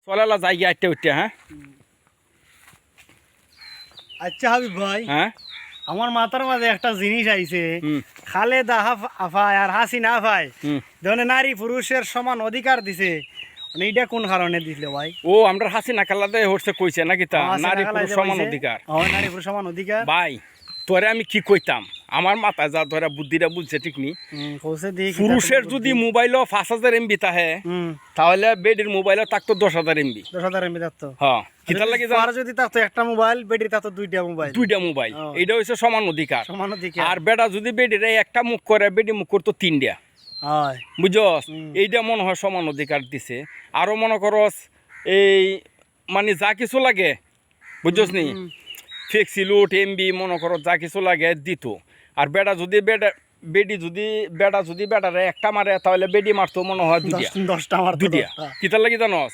চলেলা যাই গিয়ে আটটা উঠতে হ্যাঁ আচ্ছা হাবিব ভাই, হ্যাঁ আমার মাথার মাঝে একটা জিনিস আইছে। হুম খালেদা আফায় আর হাসিনা আফায় হুম ধরনের নারী পুরুষের সমান অধিকার দিছে, মানে এইটা কোন কারণে দিছিল ভাই? ও আমরা হাসিনা খেলাতে হচ্ছে কইছে নাকি তা নারী পুরুষ সমান অধিকার নারী পুরুষ সমান অধিকার। ভাই তোরে আমি কি কইতাম আমার মাথায় যা ধরা বুদ্ধিটা বুঝছে ঠিক নি কৌশে দেখি পুরুষের যদি মোবাইলও 5,000 MB তাহে তাহলে বেডির মোবাইলও থাকতো 10,000 MB 10,000 এমবি থাকতো। হ্যাঁ কিতার লাগি আর যদি থাকতো একটা মোবাইল, বেটির থাকতো দুইটা মোবাইল। দুইটা মোবাইল এইটা হচ্ছে সমান অধিকার। সমান অধিকার। আর বেটা যদি বেডিরে একটা মুখ করে বেডি মুখ করতো 3টা, হয় বুঝছস? এইটা মনে হয় সমান অধিকার দিছে। আরো মনে করস এই মানে যা কিছু লাগে বুঝছস নি ফিক্সি লুট এমবি মনে করো যা কিছু লাগে দিত। আর বেটা যদি বেটা যদি বেটারে একটা মারে তাহলে বেডি মারতো মনে হয় 2টা 10টা আমার দুইটা কিতার লাগি জানস